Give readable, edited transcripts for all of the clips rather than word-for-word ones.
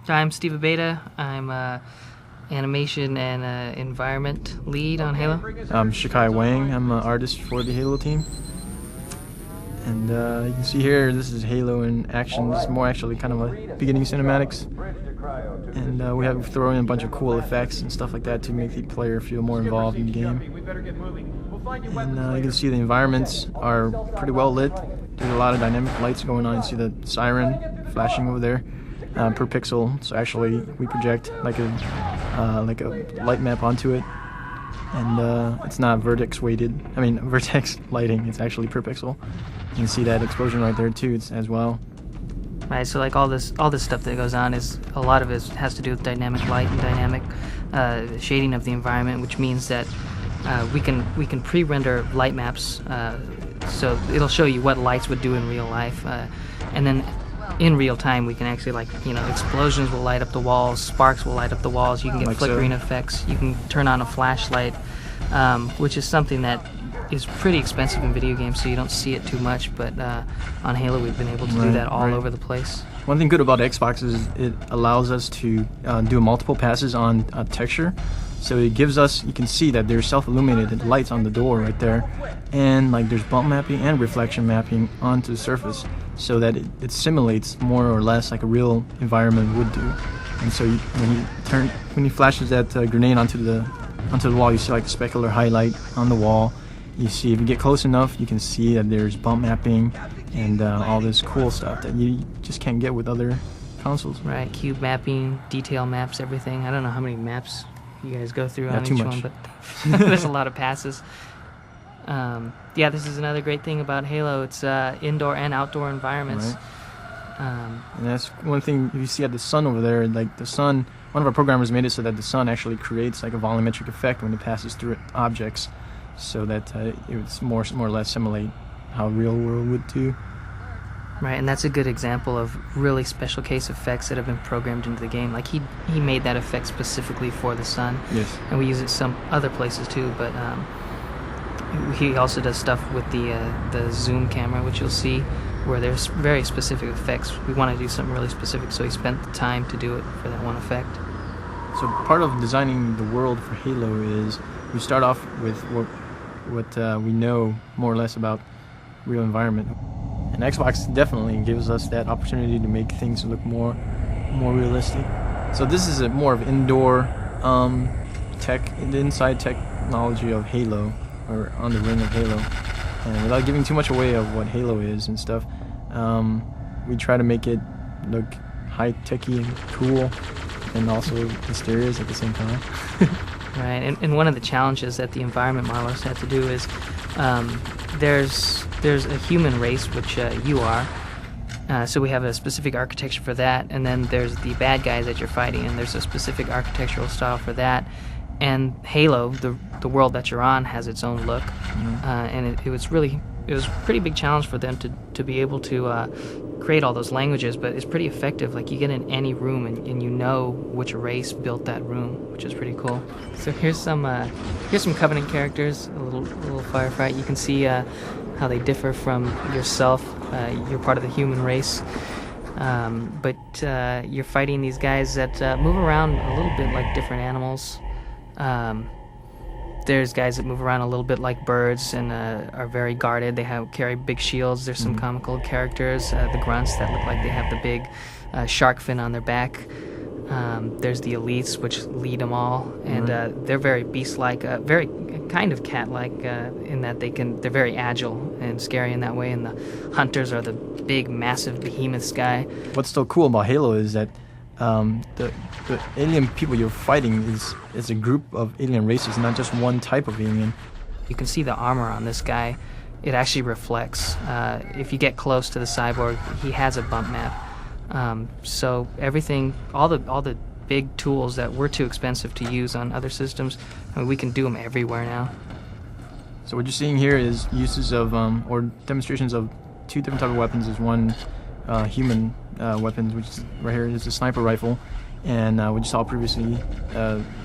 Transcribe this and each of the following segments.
I'm Steve Beta. I'm animation and environment lead on Halo. I'm Shikai Wang. I'm an artist for the Halo team. And you can see here, this is Halo in action. This is more actually kind of a beginning cinematics. And we have thrown in a bunch of cool effects and stuff like that to make the player feel more involved in the game. And you can see the environments are pretty well lit. There's a lot of dynamic lights going on. You see the siren flashing over there per pixel. So actually, we project like a light map onto it. And it's not vertex lighting. It's actually per pixel. You can see that explosion right there too. It's as well. Right. So like all this stuff that goes on is a lot of it has to do with dynamic light and dynamic shading of the environment, which means that we can pre-render light maps. So it'll show you what lights would do in real life, and then in real time we can actually explosions will light up the walls, sparks will light up the walls. You can get flickering effects. You can turn on a flashlight, which is something that is pretty expensive in video games, so you don't see it too much. But on Halo, we've been able to do that all over the place. One thing good about Xbox is it allows us to do multiple passes on texture. So it gives us, you can see that there's self-illuminated lights on the door right there, and like there's bump mapping and reflection mapping onto the surface, so that it simulates more or less like a real environment would do. And so when he flashes that grenade onto the wall, you see like a specular highlight on the wall. You see, if you get close enough, you can see that there's bump mapping and all this cool stuff that you just can't get with other consoles. Right, cube mapping, detail maps, everything. I don't know how many maps you guys go through on each one, but there's a lot of passes. This is another great thing about Halo. It's indoor and outdoor environments. Right. And that's one thing. If you see at the sun over there, like the sun, one of our programmers made it so that the sun actually creates like a volumetric effect when it passes through objects, so that it would more or less simulate how real world would do. Right, and that's a good example of really special case effects that have been programmed into the game. Like he made that effect specifically for the sun. Yes. And we use it some other places too, but he also does stuff with the zoom camera, which you'll see, where there's very specific effects. We want to do something really specific, so he spent the time to do it for that one effect. So part of designing the world for Halo is we start off with what we know more or less about real environment. And Xbox definitely gives us that opportunity to make things look more realistic. So this is more of indoor the inside technology of Halo, or on the ring of Halo. And without giving too much away of what Halo is and stuff, we try to make it look high-techy and cool, and also mysterious at the same time. Right, and one of the challenges that the environment modelers had to do is there's a human race, which you are, so we have a specific architecture for that, and then there's the bad guys that you're fighting, and there's a specific architectural style for that. And Halo, the world that you're on, has its own look, and it was a pretty big challenge for them to be able to create all those languages, but it's pretty effective. Like you get in any room and you know which race built that room, which is pretty cool. So here's some Covenant characters, a little firefight. You can see how they differ from yourself. You're part of the human race, but you're fighting these guys that move around a little bit like different animals. There's guys that move around a little bit like birds and are very guarded. They carry big shields. There's some comical characters, the grunts that look like they have the big shark fin on their back. There's the elites, which lead them all, and they're very beast-like, very kind of cat-like in that they're very agile and scary in that way. And the hunters are the big, massive behemoths guy. What's so cool about Halo is that the alien people you're fighting is a group of alien races, not just one type of alien. You can see the armor on this guy. It actually reflects. If you get close to the cyborg, he has a bump map. So everything, all the big tools that were too expensive to use on other systems, we can do them everywhere now. So what you're seeing here is uses of or demonstrations of two different types of weapons. There's one human weapons, which is right here is a sniper rifle, and what you saw previously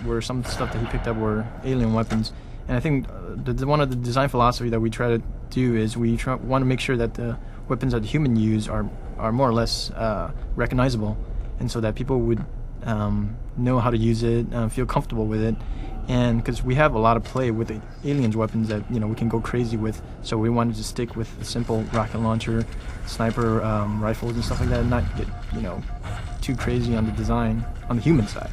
were some stuff that he picked up were alien weapons. And I think one of the design philosophy that we try to do is we want to make sure that the weapons that the human use are more or less recognizable. and so that people would know how to use it, feel comfortable with it. And because we have a lot of play with the aliens weapons that we can go crazy with, so we wanted to stick with a simple rocket launcher, sniper rifles and stuff like that, and not get too crazy on the design on the human side.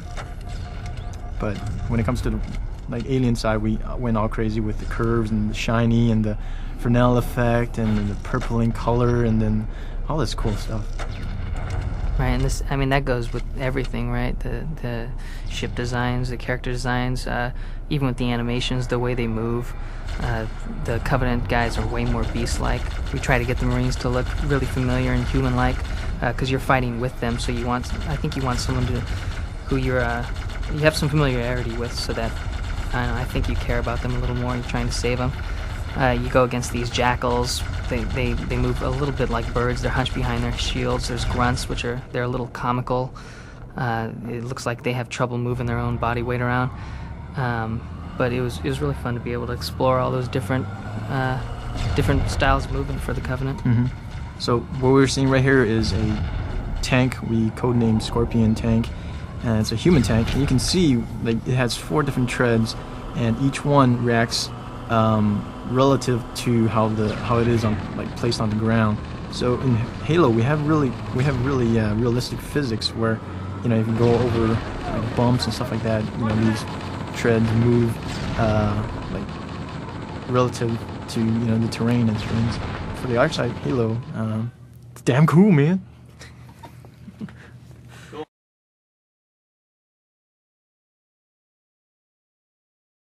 But when it comes to the alien side, we went all crazy with the curves and the shiny and the Fresnel effect and the purpling color and then all this cool stuff. Right, and this, I mean, that goes with everything, right? The ship designs, the character designs, even with the animations, the way they move. The Covenant guys are way more beast-like. We try to get the Marines to look really familiar and human-like, because you're fighting with them. So I think you want someone who you have some familiarity with, so that I think you care about them a little more. You're trying to save them. You go against these jackals. They move a little bit like birds. They're hunched behind their shields. There's grunts, they're a little comical. It looks like they have trouble moving their own body weight around. But it was really fun to be able to explore all those different styles of movement for the Covenant. Mm-hmm. So what we're seeing right here is a tank we codenamed Scorpion Tank, and it's a human tank. And you can see it has 4 different treads, and each one reacts relative to how it is placed on the ground. So in Halo we have really realistic physics where if you go over bumps and stuff like that, these treads move relative to the terrain and things. For the Arc side Halo, it's damn cool, man.